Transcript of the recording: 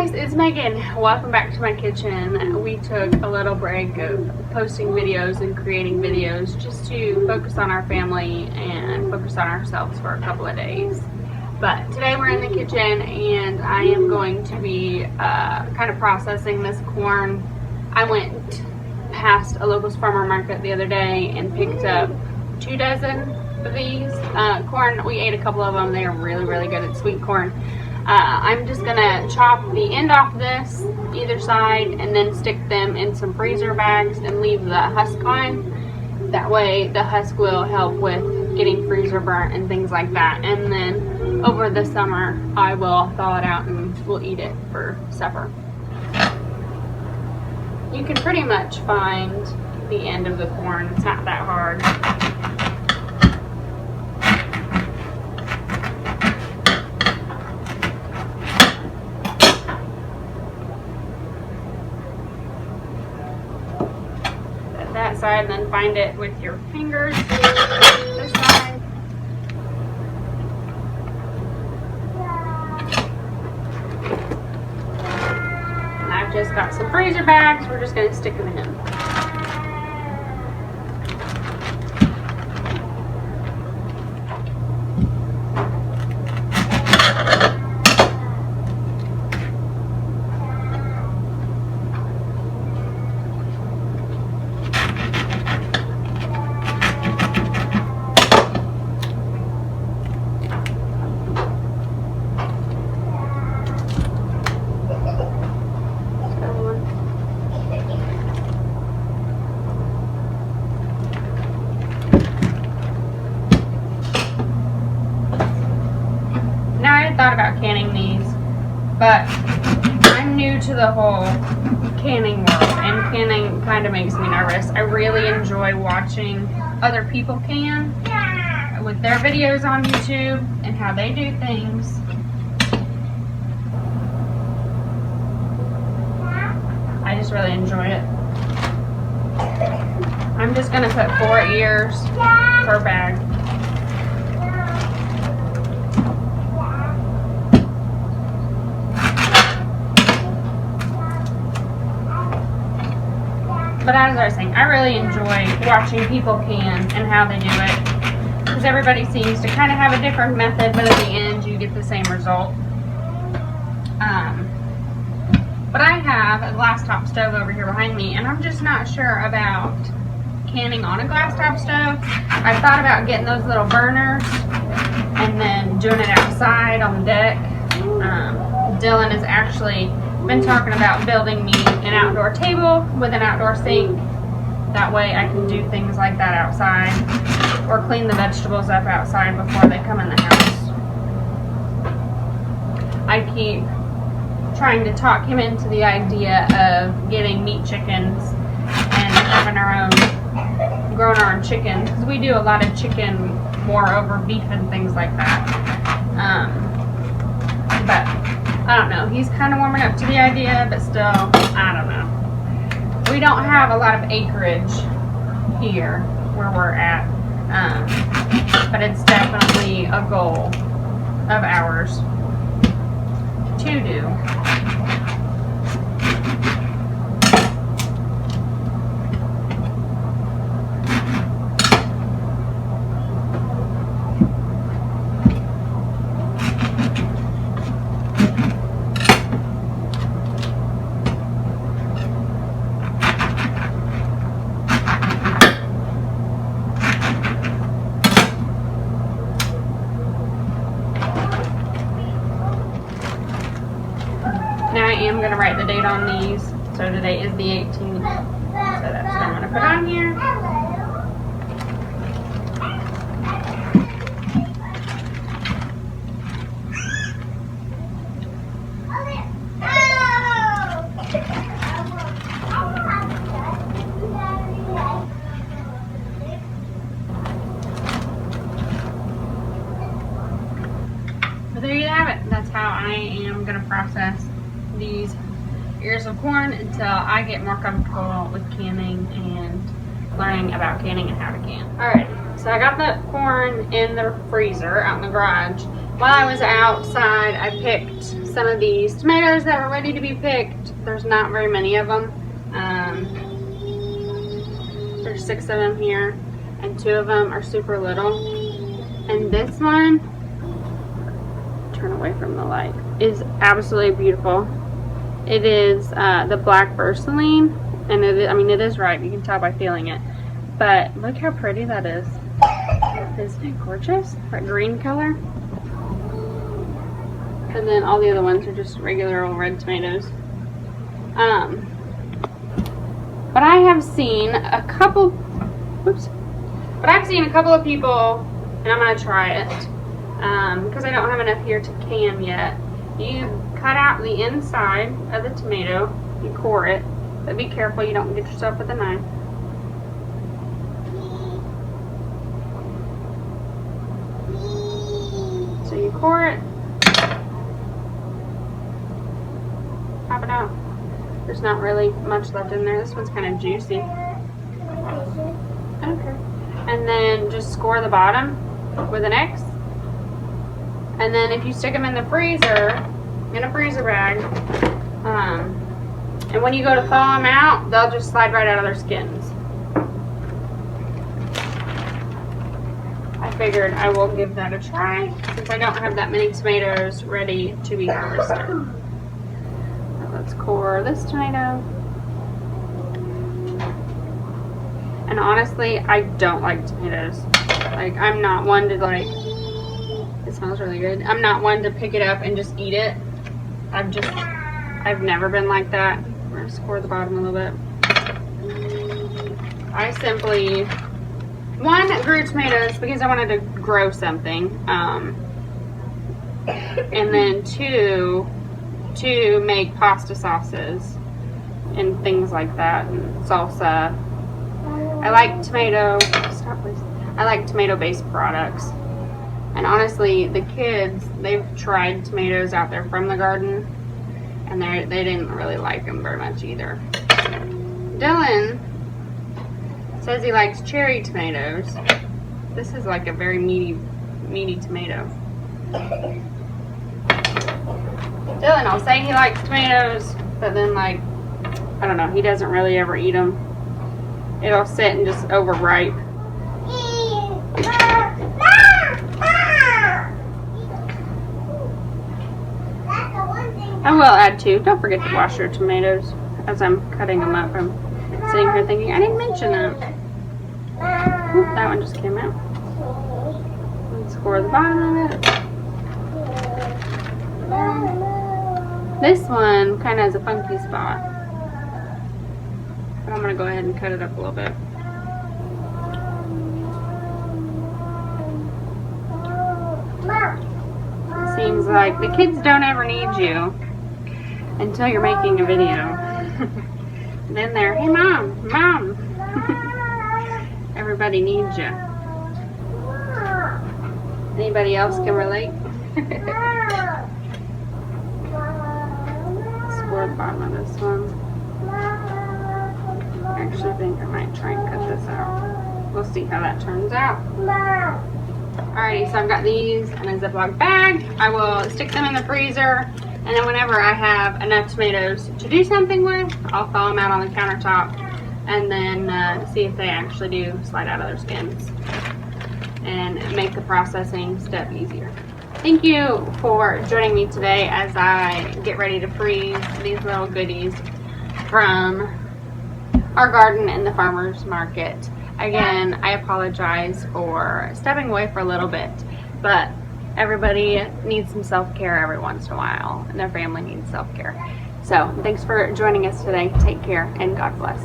guys, it's Megan. Welcome back to my kitchen. We took a little break of posting videos and creating videos just to focus on our family and focus on ourselves for a couple of days. But today we're in the kitchen and I am going to be kind of processing this corn. I went past a local farmer market the other day and picked up 2 dozen of these corn. We ate a couple of them. They are really, really good. It's sweet corn. I'm just gonna chop the end off this, either side, and then stick them in some freezer bags and leave the husk on. That way the husk will help with getting freezer burnt and things like that. And then over the summer I will thaw it out and we'll eat it for supper. You can pretty much find the end of the corn. It's not that hard. That side, and then find it with your fingers. This side. And I've just got some freezer bags. We're just going to stick them in. Thought about canning these, but I'm new to the whole canning world, and canning kind of makes me nervous. I really enjoy watching other people can with their videos on YouTube and how they do things. I just really enjoy it. I'm just going to put 4 ears per bag. But as I was saying, I really enjoy watching people can and how they do it, because everybody seems to kind of have a different method, but at the end you get the same result. But I have a glass top stove over here behind me, and I'm just not sure about canning on a glass top stove. I've thought about getting those little burners and then doing it outside on the deck. Dylan has actually been talking about building me an outdoor table with an outdoor sink. That way I can do things like that outside, or clean the vegetables up outside before they come in the house. I keep trying to talk him into the idea of getting meat chickens and having growing our own chicken, because we do a lot of chicken more over beef and things like that. But I don't know, he's kind of warming up to the idea, but still, I don't know. We don't have a lot of acreage here where we're at, but it's definitely a goal of ours to do. Now I am going to write the date on these. So today is the 18th. So that's what I'm going to put on here. But there you have it. That's how I am going to process these ears of corn until I get more comfortable with canning and learning about canning and how to can. Alright, so I got the corn in the freezer out in the garage, While I was outside, I picked some of these tomatoes that were ready to be picked. There's not very many of them. There's 6 of them here, and 2 of them are super little. And this one, turn away from the light, is absolutely beautiful. It is the black Ursuline, and it is ripe. You can tell by feeling it. But look how pretty that is. Isn't it gorgeous? That green color. And then all the other ones are just regular old red tomatoes. But I have seen a couple, but I've seen a couple of people, and I'm going to try it, because I don't have enough here to can yet. You cut out the inside of the tomato, you core it, but be careful you don't get yourself with a knife. So you core it, pop it out. There's not really much left in there. This one's kind of juicy. Okay. And then just score the bottom with an X. And then if you stick them in the freezer, in a freezer bag, and when you go to thaw them out, they'll just slide right out of their skins. I figured I will give that a try since I don't have that many tomatoes ready to be harvested. Let's core this tomato. And honestly, I don't like tomatoes. Like, I'm not one to like, it smells really good. I'm not one to pick it up and just eat it. I've never been like that. We're gonna score the bottom a little bit. I simply, one, grew tomatoes because I wanted to grow something. And then 2, to make pasta sauces and things like that, and salsa. I like tomato-based products. And honestly, the kids, they've tried tomatoes out there from the garden, and they didn't really like them very much either. Dylan says he likes cherry tomatoes. This is like a very meaty tomato. Dylan will say he likes tomatoes, but then, like, I don't know, he doesn't really ever eat them. It'll sit and just overripe. I will add 2. Don't forget to wash your tomatoes as I'm cutting them up. I'm sitting here thinking, I didn't mention that. Oop, that one just came out. Let's score the bottom of it. This one kind of has a funky spot. But I'm going to go ahead and cut it up a little bit. It seems like the kids don't ever need you until you're making a video. Then they're, hey mom, mom. Everybody needs you. Anybody else can relate? Score the bottom of this one. I actually think I might try and cut this out. We'll see how that turns out. Alrighty, so I've got these in a Ziploc bag. I will stick them in the freezer, and then whenever I have enough tomatoes to do something with, I'll thaw them out on the countertop, and then see if they actually do slide out of their skins and make the processing step easier. Thank you for joining me today as I get ready to freeze these little goodies from our garden in the farmer's market. Again, I apologize for stepping away for a little bit, but everybody needs some self-care every once in a while, and their family needs self-care. So thanks for joining us today. Take care, and God bless.